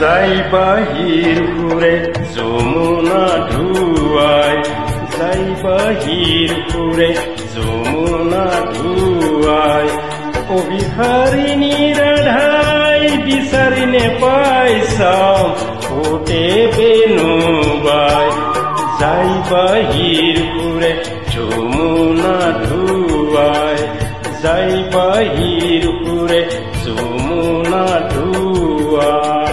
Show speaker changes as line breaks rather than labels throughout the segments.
যাই বাহির ঘুরে যমুনা ধুয়ায় যাই বাহির ঘুরে যমুনা ধুয়ায় অভিহারিণী রাধাই বিচারিনে পাইছাম ওটে বেনুবাই যাই বাহির ঘুরে যমুনা ধুয়ায় যাই বাহির ঘুরে যমুনা ধুয়ায়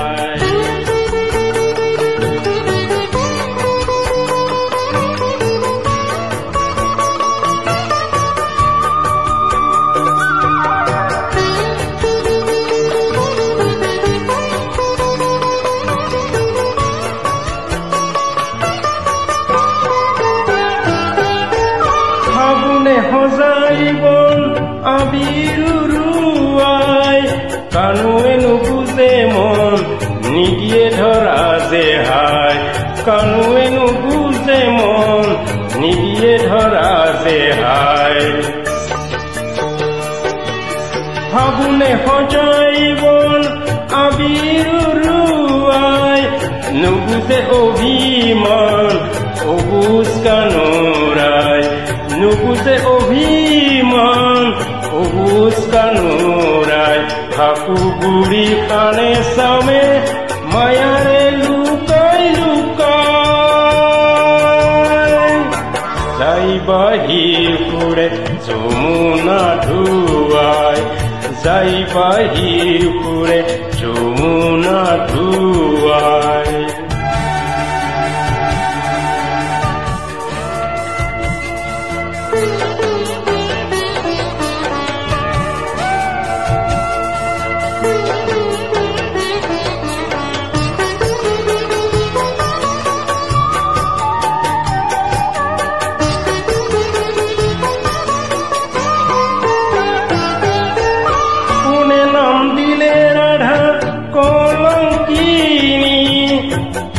হজাইবন আবিরুয়াই কানুয়ে নুবুজে মন নিদিয়ে ধরা যে হায় কানুয়ে নুবুজে মন নিদিয়ে ধরা যে হায় ফাগুনে হজাইবন আবিরুয়াই নুবুজে অভিমান অবুজ কানুরাই নুবুজে অভিমান অবুজ কানুরাই হাকু বুড়ি কানে সামে মায়ারে লুকাই লুকাই যাই বাহির ঘুরে যমুনা ধুয়ায় যাই বাহির ঘুরে যমুনা ধুয়ায়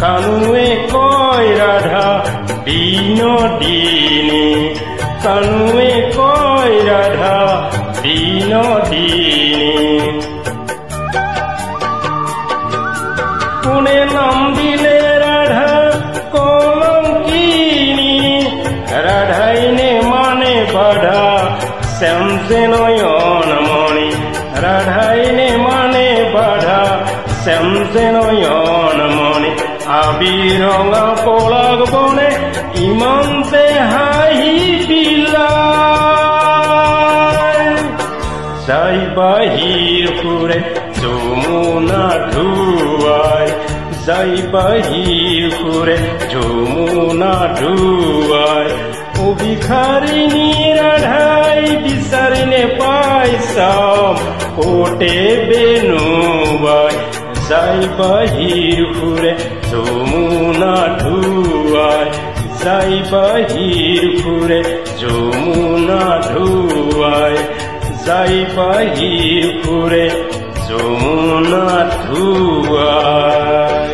কানুয়ে কয় রাধা বিনোদিনী কানুয়ে কয় রাধা বিনোদিনী কোনে নাম দিলে রাধা কলঙ্কিনী রাধাইনে মানে বাধা শ্যামসে নয়নমণি রাধাইনে মানে বাধা শ্যামসে নয়নমণি আবিরঙা পলাগ বনে ইমানতে হাঁহি বিলাই যাই বাহির ঘুরে যমুনা ধুয়ায় যাই বাহির ঘুরে যমুনা ধুয়ায় অভিহারিণী রাধাই বিচারিনে পাইছাম ওটে বেনুবাই যাই বাহির ঘুরে যমুনা ধুয়ায় যাই বাহির ঘুরে যমুনা ধুয়ায় যাই বাহির ঘুরে যমুনা ধুয়ায়